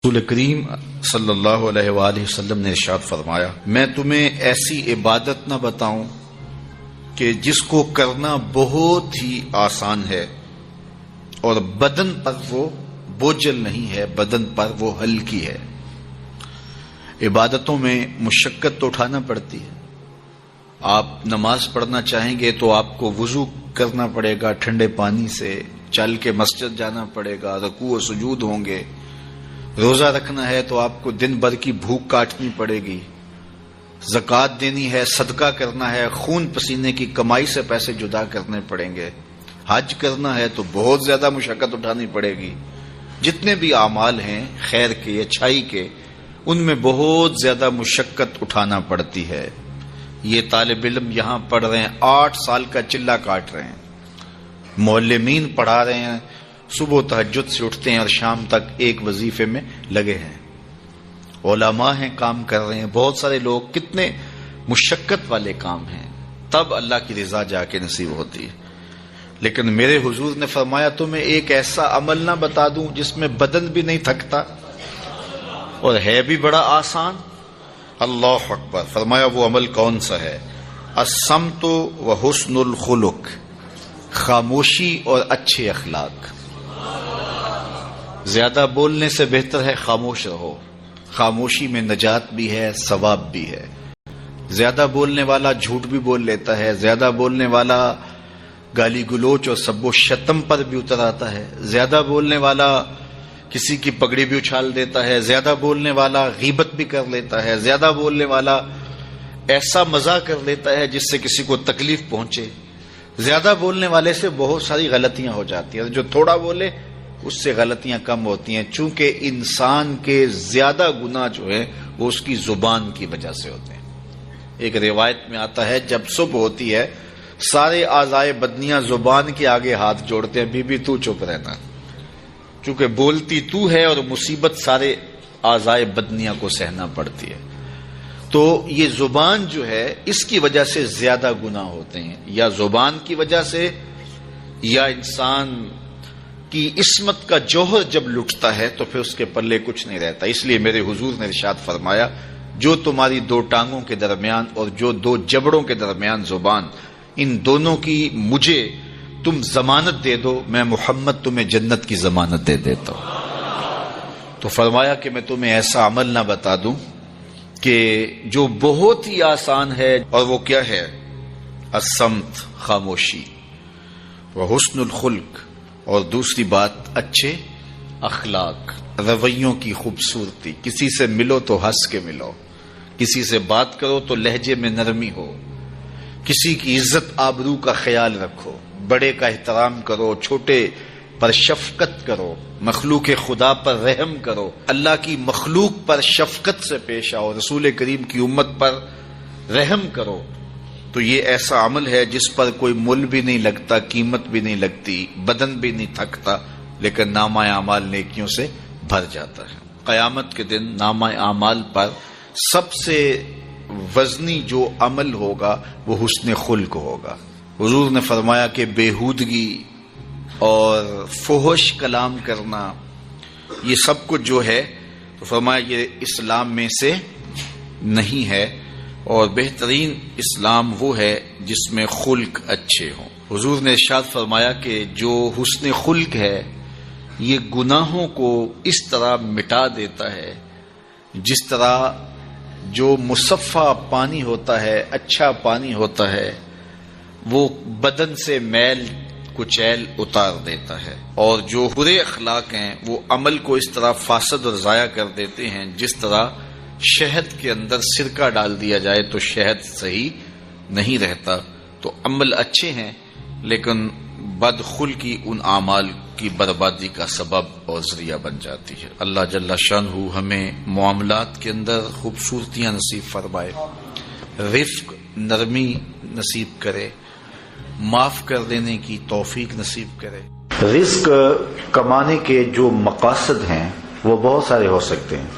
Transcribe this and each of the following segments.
رسول کریم صلی اللہ علیہ وآلہ وسلم نے ارشاد فرمایا، میں تمہیں ایسی عبادت نہ بتاؤں کہ جس کو کرنا بہت ہی آسان ہے اور بدن پر وہ بوجھل نہیں ہے، بدن پر وہ ہلکی ہے۔ عبادتوں میں مشقت تو اٹھانا پڑتی ہے۔ آپ نماز پڑھنا چاہیں گے تو آپ کو وضو کرنا پڑے گا ٹھنڈے پانی سے، چل کے مسجد جانا پڑے گا، رکوع و سجود ہوں گے۔ روزہ رکھنا ہے تو آپ کو دن بھر کی بھوک کاٹنی پڑے گی، زکوٰۃ دینی ہے، صدقہ کرنا ہے، خون پسینے کی کمائی سے پیسے جدا کرنے پڑیں گے، حج کرنا ہے تو بہت زیادہ مشقت اٹھانی پڑے گی۔ جتنے بھی اعمال ہیں خیر کے، اچھائی کے، ان میں بہت زیادہ مشقت اٹھانا پڑتی ہے۔ یہ طالب علم یہاں پڑھ رہے ہیں، 8 سال کا چلہ کاٹ رہے ہیں، معلمین پڑھا رہے ہیں، صبح تہجد سے اٹھتے ہیں اور شام تک ایک وظیفے میں لگے ہیں، علماء ہیں کام کر رہے ہیں، بہت سارے لوگ، کتنے مشقت والے کام ہیں، تب اللہ کی رضا جا کے نصیب ہوتی ہے۔ لیکن میرے حضور نے فرمایا تمہیں ایک ایسا عمل نہ بتا دوں جس میں بدن بھی نہیں تھکتا اور ہے بھی بڑا آسان؟ اللہ اکبر! فرمایا وہ عمل کون سا ہے؟ الصمت و حسن الخلق، خاموشی اور اچھے اخلاق۔ زیادہ بولنے سے بہتر ہے خاموش رہو، خاموشی میں نجات بھی ہے، ثواب بھی ہے۔ زیادہ بولنے والا جھوٹ بھی بول لیتا ہے، زیادہ بولنے والا گالی گلوچ اور سب و شتم پر بھی اتر آتا ہے، زیادہ بولنے والا کسی کی پگڑی بھی اچھال دیتا ہے، زیادہ بولنے والا غیبت بھی کر لیتا ہے، زیادہ بولنے والا ایسا مزاح کر لیتا ہے جس سے کسی کو تکلیف پہنچے۔ زیادہ بولنے والے سے بہت ساری غلطیاں ہو جاتی ہیں، جو تھوڑا بولے اس سے غلطیاں کم ہوتی ہیں، چونکہ انسان کے زیادہ گناہ جو ہے وہ اس کی زبان کی وجہ سے ہوتے ہیں۔ ایک روایت میں آتا ہے جب صبح ہوتی ہے سارے اعضائے بدنیاں زبان کے آگے ہاتھ جوڑتے ہیں، بی بی تو چپ رہنا، چونکہ بولتی تو ہے اور مصیبت سارے اعضائے بدنیاں کو سہنا پڑتی ہے۔ تو یہ زبان جو ہے اس کی وجہ سے زیادہ گناہ ہوتے ہیں، یا زبان کی وجہ سے، یا انسان کی عصمت کا جوہر جب لٹتا ہے تو پھر اس کے پلے کچھ نہیں رہتا۔ اس لیے میرے حضور نے ارشاد فرمایا جو تمہاری 2 ٹانگوں کے درمیان اور جو 2 جبڑوں کے درمیان زبان، ان دونوں کی مجھے تم ضمانت دے دو، میں محمد تمہیں جنت کی ضمانت دے دیتا ہوں۔ تو فرمایا کہ میں تمہیں ایسا عمل نہ بتا دوں کہ جو بہت ہی آسان ہے، اور وہ کیا ہے؟ الصمت، خاموشی، وحسن الخلق، اور دوسری بات اچھے اخلاق، رویوں کی خوبصورتی۔ کسی سے ملو تو ہنس کے ملو، کسی سے بات کرو تو لہجے میں نرمی ہو، کسی کی عزت آبرو کا خیال رکھو، بڑے کا احترام کرو، چھوٹے پر شفقت کرو، مخلوق خدا پر رحم کرو، اللہ کی مخلوق پر شفقت سے پیش آؤ، رسول کریم کی امت پر رحم کرو۔ تو یہ ایسا عمل ہے جس پر کوئی مل بھی نہیں لگتا، قیمت بھی نہیں لگتی، بدن بھی نہیں تھکتا، لیکن نامہ اعمال نیکیوں سے بھر جاتا ہے۔ قیامت کے دن نامہ اعمال پر سب سے وزنی جو عمل ہوگا وہ حسن خلق ہوگا۔ حضور نے فرمایا کہ بیہودگی اور فحش کلام کرنا، یہ سب کچھ جو ہے، تو فرمایا یہ اسلام میں سے نہیں ہے، اور بہترین اسلام وہ ہے جس میں خلق اچھے ہوں۔ حضور نے ارشاد فرمایا کہ جو حسن خلق ہے یہ گناہوں کو اس طرح مٹا دیتا ہے جس طرح جو مصفہ پانی ہوتا ہے، اچھا پانی ہوتا ہے، وہ بدن سے میل کچیل اتار دیتا ہے، اور جو برے اخلاق ہیں وہ عمل کو اس طرح فاسد اور ضائع کر دیتے ہیں جس طرح شہد کے اندر سرکہ ڈال دیا جائے تو شہد صحیح نہیں رہتا۔ تو عمل اچھے ہیں لیکن بدخلقی ان اعمال کی بربادی کا سبب اور ذریعہ بن جاتی ہے۔ اللہ جل شانہ ہمیں معاملات کے اندر خوبصورتیاں نصیب فرمائے، رفق، نرمی نصیب کرے، معاف کر دینے کی توفیق نصیب کرے۔ رزق کمانے کے جو مقاصد ہیں وہ بہت سارے ہو سکتے ہیں،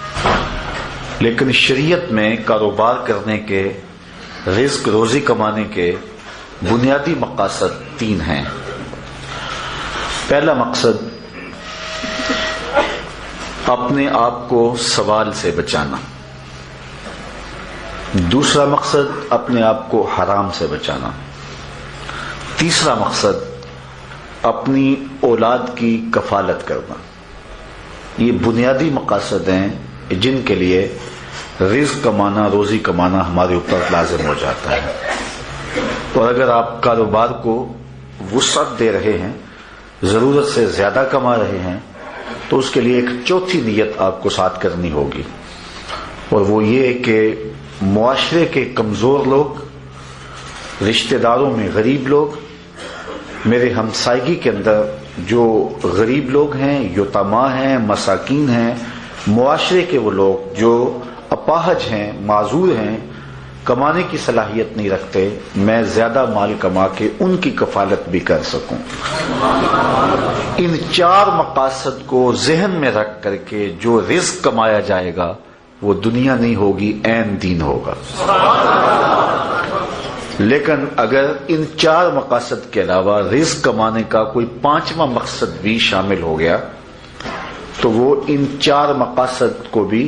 لیکن شریعت میں کاروبار کرنے کے، رزق روزی کمانے کے بنیادی مقاصد 3 ہیں۔ پہلا مقصد اپنے آپ کو سوال سے بچانا. دوسرا مقصد اپنے آپ کو حرام سے بچانا. تیسرا مقصد اپنی اولاد کی کفالت کرنا. یہ بنیادی مقاصد ہیں جن کے لیے رزق کمانا، روزی کمانا ہمارے اوپر لازم ہو جاتا ہے. اور اگر آپ کاروبار کو وسعت دے رہے ہیں، ضرورت سے زیادہ کما رہے ہیں، تو اس کے لیے ایک چوتھی نیت آپ کو ساتھ کرنی ہوگی، اور وہ یہ کہ معاشرے کے کمزور لوگ، رشتہ داروں میں غریب لوگ، میرے ہمسائیگی کے اندر جو غریب لوگ ہیں، یتیما ہیں، مساکین ہیں، معاشرے کے وہ لوگ جو اپاہج ہیں، معذور ہیں، کمانے کی صلاحیت نہیں رکھتے، میں زیادہ مال کما کے ان کی کفالت بھی کر سکوں. ان 4 مقاصد کو ذہن میں رکھ کر کے جو رزق کمایا جائے گا وہ دنیا نہیں ہوگی، عین دین ہوگا. لیکن اگر ان 4 مقاصد کے علاوہ رزق کمانے کا کوئی 5واں مقصد بھی شامل ہو گیا تو وہ ان 4 مقاصد کو بھی